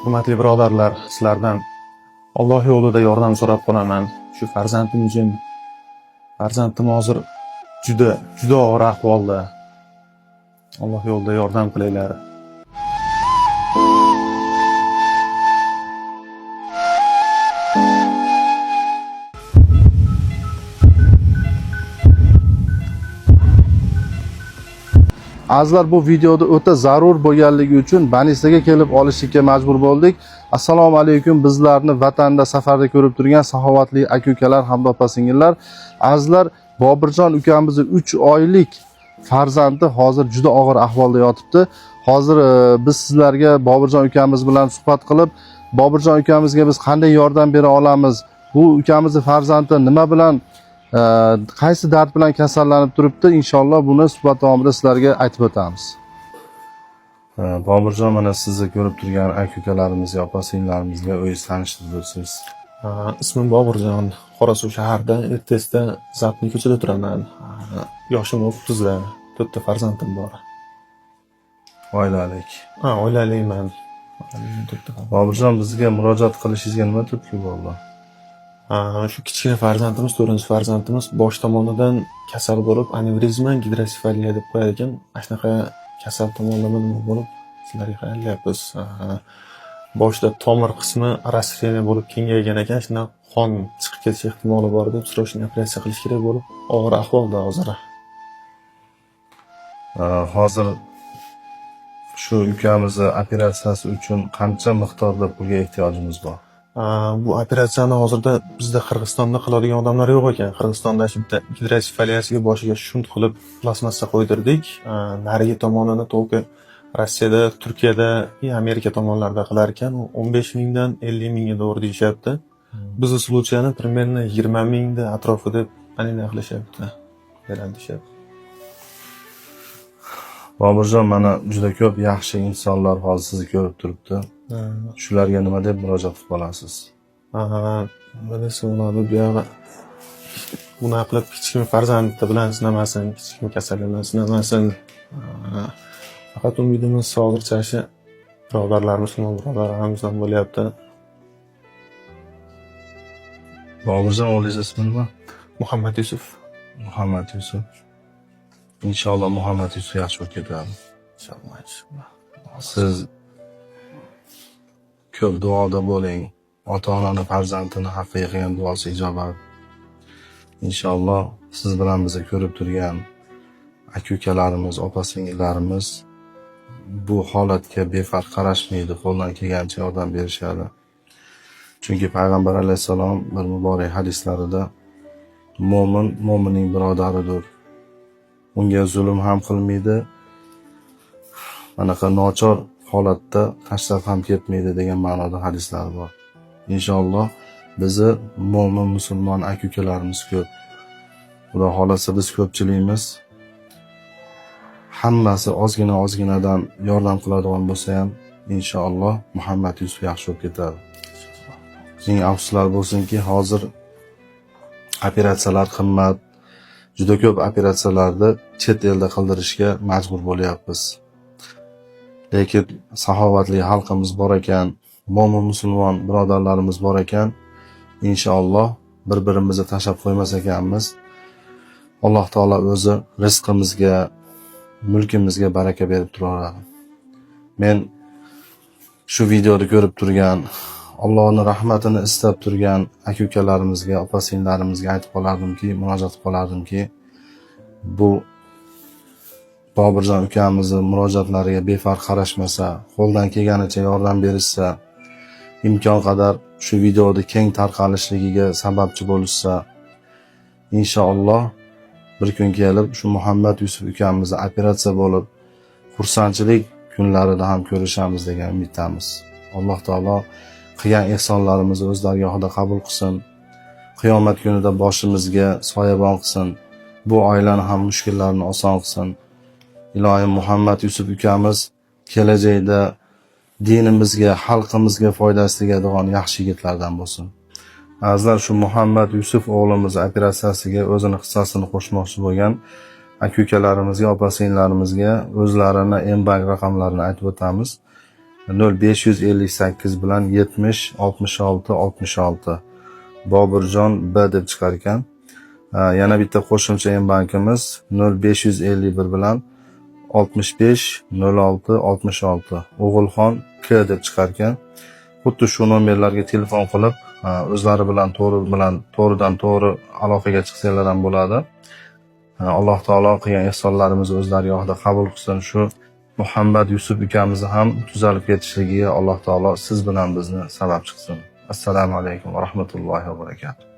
Hurmatli birodarlar, sizlardan Alloh yo'lida yordam so'rab qolaman. Shu farzandim uchun. Farzandim hozir juda og'ir ahvolda. Alloh yo'lida yordam qilinglar. Azizlar, bu videoda o'ta zarur bo'lganligi uchun Banisaga kelib olishga majbur bo'ldik. Assalomu alaykum, bizlarni vatanda safarda ko'rib turgan saxovatli aka-ukalar hamda opa-singillar. Azizlar, Bobirjon ukamizning 3 oylik farzandi hozir juda og'ir ahvolda yotibdi. Hozir biz sizlarga Bobirjon ukamiz bilan suhbat qilib, Bobirjon ukamizga biz qanday yordam bera olamiz, bu ukamizning farzandi nima bilan qaysi dard bilan kasallanib turibdi, inshaalloh buni suhbat davomida sizlarga aytib o'tamiz. Bobirjon, mana sizni ko'rib turgan aka-ukalarimizga, opa-singillarimizga o'zingiz tanishtirib o'tsangiz. Ismim Bobirjon. Qorasuv shahrida Ertesda Zapni ko'chada turaman. Yoshim 30da, 4 ta farzandim bor. Oilalik. Oilalikman. Bobirjon, bizga murojaat qilishingizga nima turtki bo'ldi? Shu kichkina farzandimiz, 4-farzandimiz bosh tomonidan kasal bo'lib, anevrizma, gidrosefaliya deb qo'yar ekan. Shunaqa kasal tomonlama bo'lib, sizlarga qayryapmiz. Boshda tomir qismi rastreniya bo'lib kengaygan ekan, shundan qon chiqib ketish ehtimoli bor deb srosniy operatsiya qilish kerak bo'lib, og'ir ahvolda hozir. Hozir shu ukamizni operatsiyasi uchun qancha miqdorda pulga ehtiyojimiz bor? Bu operatsiyani hozirda bizda Qirg'izistonda qiladigan odamlar yo'q ekan. Qirg'izistonda bitta gidrosefaliyasiga boshiga shunt qilib plastmassa qo'ydirdik. Narigi tomonini to'g'ri Rossiyada, Turkiyada, Amerika tomonlarida qilar ekan. 15 mingdan 50 mingga to'g'ri deyishyapti. Bizni случайni примерно 20 mingda atrofida analiz qilishyapti. Beradi deyapti. Bobirjon, mana juda ko'p yaxshi insonlar hozir sizni ko'rib turibdi. Shularga nima deb murojaat qilib olasiz? Bilasiz, ularni buyog'i bunaqa qilib hech kim farzandi bilan sinamasin, hech kim kasali bilan sinamasin. Faqat umidimiz hozircha shu birodarlarimiz, birodarlarimizdan bo'lyapti. Bobirjon, o'zingiz ismi nima? Muhammad Yusuf. Muhammad Yusuf. Inshaalloh Muhammad Yusuf yaxshi bo'lib ketadi. Inshaalloh. Siz ko'p duoda bo'ling. Ota-onani farzandini haqqiga qilgan duosi ijobat. Inshaalloh siz bilan bizni ko'rib turgan aka-ukalarimiz, opa-singillarimiz bu holatga befarq qarashmaydi, qo'ldan kelgancha yordam berishadi. Chunki payg'ambar alayhisalom bir muborak hadislarida mo'min mo'minning birodaridir. Unga zulm ham qilmaydi, anaqa nochor holatda tashlab ham ketmaydi degan ma'noda hadislar bor. Inshaalloh bizni mo'min musulmon aka-ukalarimiz ko'p. Xudo xolasa biz ko'pchiligimiz hammasi ozginadan yordam qiladigan bo'lsa ham inshaalloh Muhammad Yusuf yaxshi bo'lib ketadi. Ming afsuslar bo'lsinki, hozir operatsiyalar qimmat. Juda ko'p operatsiyalarni chet elda qildirishga majbur bo'lyapmiz. Lekin saxovatli xalqimiz bor ekan, mo'min musulmon birodarlarimiz bor ekan, inshaalloh bir-birimizni tashlab qo'ymas ekanmiz. Alloh taolo o'zi rizqimizga, mulkimizga baraka berib turadi. Men shu videoni ko'rib turgan, Allohning rahmatini istab turgan aka-ukalarimizga, opa-singillarimizga aytib qolardimki, murojaat qilib qolardimki, bu Bobirjon ukamizning murojaatlariga befarq qarashmasa, qo'ldan kelganicha yordam berishsa, imkon qadar shu videoni keng tarqalishligiga sababchi bo'lishsa, inshaalloh bir kun kelib shu Muhammad Yusuf ukamizni operatsiya bo'lib, xursandchilik kunlarida ham ko'rishamiz degan umiddamiz. Alloh taolo qilgan ehsonlarimizni o'z dargohida qabul qilsin. Qiyomat kunida boshimizga soyabon qilsin. Bu oilani ham mushkullarini oson qilsin. Ilohim Muhammad Yusuf ukamiz kelajakda dinimizga, xalqimizga foydasi tegadigan yaxshi yigitlardan bo'lsin. Azizlar, shu Muhammad Yusuf o'g'limiz operatsiyasiga o'zini hissasini qo'shmoqchi bo'lgan aka-ukalarimizga, opa-singillarimizga o'zlarini M-bank raqamlarini aytib o'tamiz. 0558 bilan 70 66 66 Boburjon B deb chiqar ekan. Yana bitta qo'shimcha bankimiz 0551 bilan 65 06 66 O'g'ilxon K deb chiqar ekan. Xuddi shu nomerlarga telefon qilib, o'zlari bilan to'g'ridan to'g'ri aloqaga chiqsanglar ham bo'ladi. Alloh taolo qilgan ehsonlarimizni o'zlari yoqda qabul qilsin. Shu Muhammad Yusuf ukamizni ham tuzalib ketishligiga Alloh taolo siz bilan bizni sabab chiqsin. Assalomu alaykum va rahmatullohi va barakatuh.